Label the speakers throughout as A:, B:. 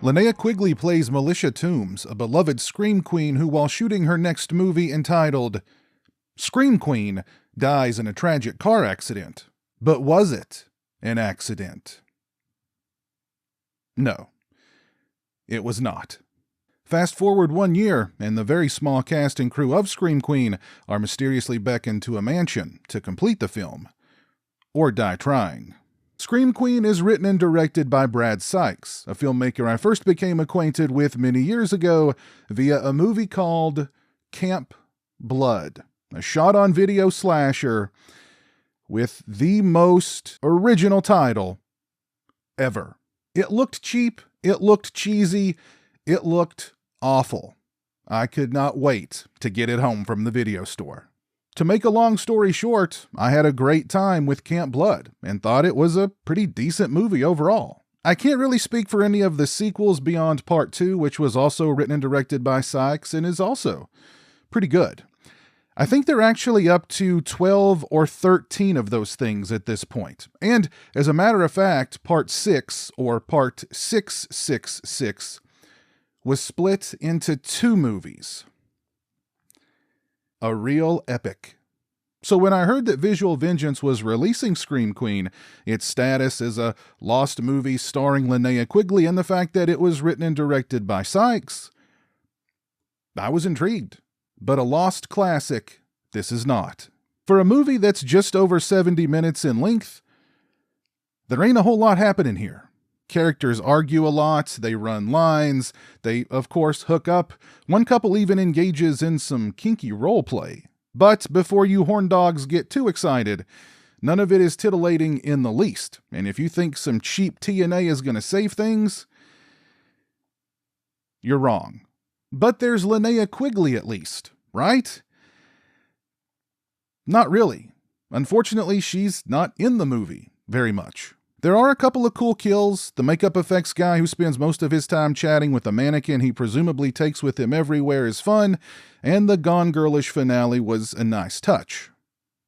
A: Linnea Quigley plays Militia Toombs, a beloved Scream Queen who, while shooting her next movie entitled Scream Queen, dies in a tragic car accident. But was it an accident? No, it was not. Fast forward 1 year, and the very small cast and crew of Scream Queen are mysteriously beckoned to a mansion to complete the film. Or die trying. Scream Queen is written and directed by Brad Sykes, a filmmaker I first became acquainted with many years ago via a movie called Camp Blood, a shot-on-video slasher with the most original title ever. It looked cheap, it looked cheesy, it looked awful. I could not wait to get it home from the video store. To make a long story short, I had a great time with Camp Blood and thought it was a pretty decent movie overall. I can't really speak for any of the sequels beyond Part 2, which was also written and directed by Sykes and is also pretty good. I think they're actually up to 12 or 13 of those things at this point. And as a matter of fact, Part 6, or Part 666, was split into 2 movies. A real epic. So when I heard that Visual Vengeance was releasing Scream Queen, its status as a lost movie starring Linnea Quigley, and the fact that it was written and directed by Sykes, I was intrigued. But a lost classic, this is not. For a movie that's just over 70 minutes in length, there ain't a whole lot happening here. Characters argue a lot, they run lines, they, of course, hook up. One couple even engages in some kinky roleplay. But before you horn dogs get too excited, none of it is titillating in the least. And if you think some cheap TNA is going to save things, you're wrong. But there's Linnea Quigley at least, right? Not really. Unfortunately, she's not in the movie very much. There are a couple of cool kills, the makeup effects guy who spends most of his time chatting with a mannequin he presumably takes with him everywhere is fun, and the Gone Girlish finale was a nice touch.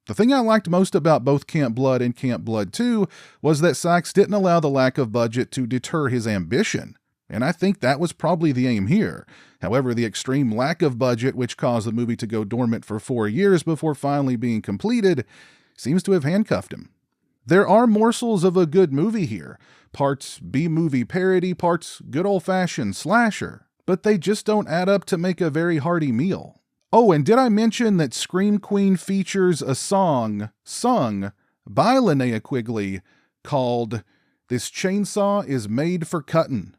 A: The thing I liked most about both Camp Blood and Camp Blood 2 was that Sykes didn't allow the lack of budget to deter his ambition, and I think that was probably the aim here. However, the extreme lack of budget, which caused the movie to go dormant for 4 years before finally being completed, seems to have handcuffed him. There are morsels of a good movie here, parts B-movie parody, parts good old-fashioned slasher, but they just don't add up to make a very hearty meal. Oh, and did I mention that Scream Queen features a song sung by Linnea Quigley called "This Chainsaw is Made for Cuttin'"?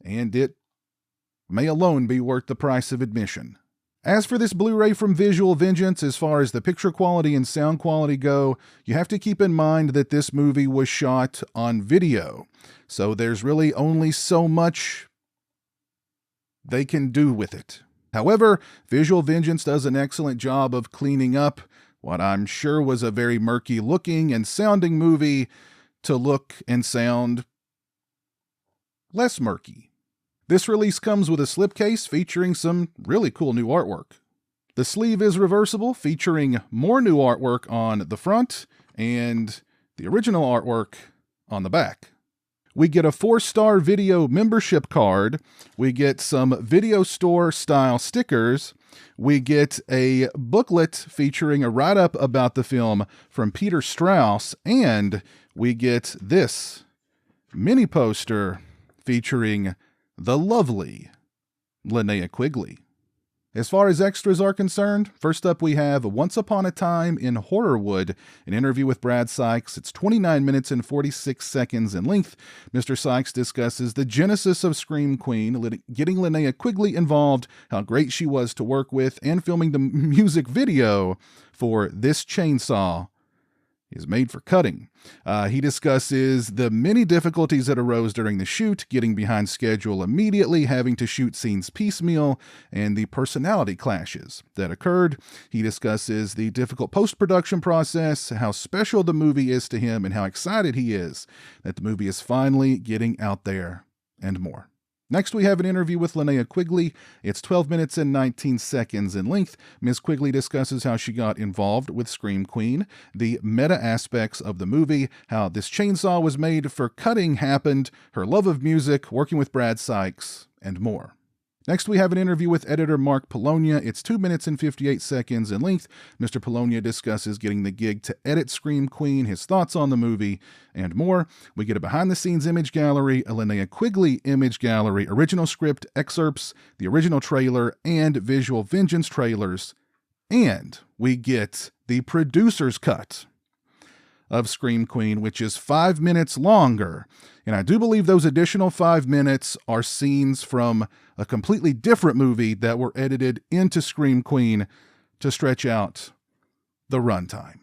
A: And it may alone be worth the price of admission. As for this Blu-ray from Visual Vengeance, as far as the picture quality and sound quality go, you have to keep in mind that this movie was shot on video, so there's really only so much they can do with it. However, Visual Vengeance does an excellent job of cleaning up what I'm sure was a very murky looking and sounding movie to look and sound less murky. This release comes with a slipcase featuring some really cool new artwork. The sleeve is reversible, featuring more new artwork on the front and the original artwork on the back. We get a 4-star video membership card. We get some video store style stickers. We get a booklet featuring a write-up about the film from Peter Strauss. And we get this mini poster featuring the lovely Linnea Quigley. As far as extras are concerned, first up we have Once Upon a Time in Horrorwood, an interview with Brad Sykes. It's 29 minutes and 46 seconds in length. Mr. Sykes discusses the genesis of Scream Queen, getting Linnea Quigley involved, how great she was to work with, and filming the music video for This Chainsaw is Made for Cutting. He discusses the many difficulties that arose during the shoot, getting behind schedule immediately, having to shoot scenes piecemeal, and the personality clashes that occurred. He discusses the difficult post-production process, how special the movie is to him, and how excited he is that the movie is finally getting out there, and more. Next, we have an interview with Linnea Quigley. It's 12 minutes and 19 seconds in length. Ms. Quigley discusses how she got involved with Scream Queen, the meta aspects of the movie, how this chainsaw was made for cutting happened, her love of music, working with Brad Sykes, and more. Next, we have an interview with editor Mark Polonia. It's 2 minutes and 58 seconds in length. Mr. Polonia discusses getting the gig to edit Scream Queen, his thoughts on the movie, and more. We get a behind-the-scenes image gallery, a Linnea Quigley image gallery, original script excerpts, the original trailer, and Visual Vengeance trailers. And we get the producer's cut of Scream Queen, which is 5 minutes longer. And I do believe those additional 5 minutes are scenes from a completely different movie that were edited into Scream Queen to stretch out the runtime.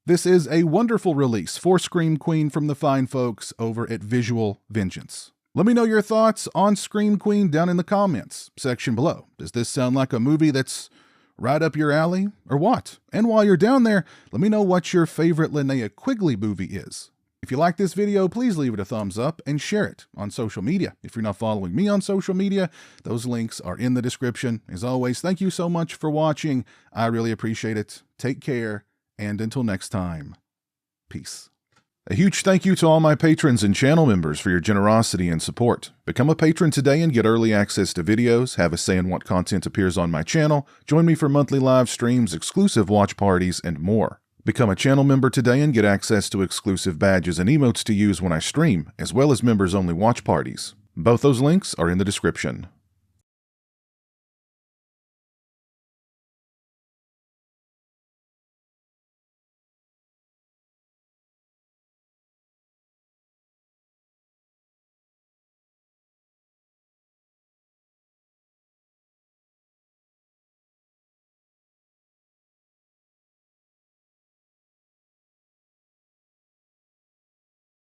A: This is a wonderful release for Scream Queen from the fine folks over at Visual Vengeance. Let me know your thoughts on Scream Queen down in the comments section below. Does this sound like a movie that's right up your alley, or what? And while you're down there, let me know what your favorite Linnea Quigley movie is. If you like this video, please leave it a thumbs up and share it on social media. If you're not following me on social media, those links are in the description. As always, thank you so much for watching. I really appreciate it. Take care, and until next time, peace. A huge thank you to all my patrons and channel members for your generosity and support. Become a patron today and get early access to videos, have a say in what content appears on my channel, join me for monthly live streams, exclusive watch parties, and more. Become a channel member today and get access to exclusive badges and emotes to use when I stream, as well as members-only watch parties. Both those links are in the description.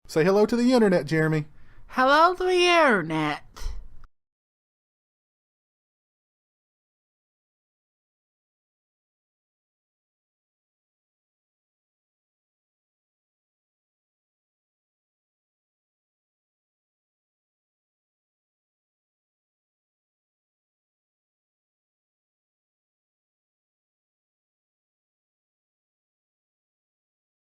A: Say hello to the internet, Jeremy.
B: Hello to the internet.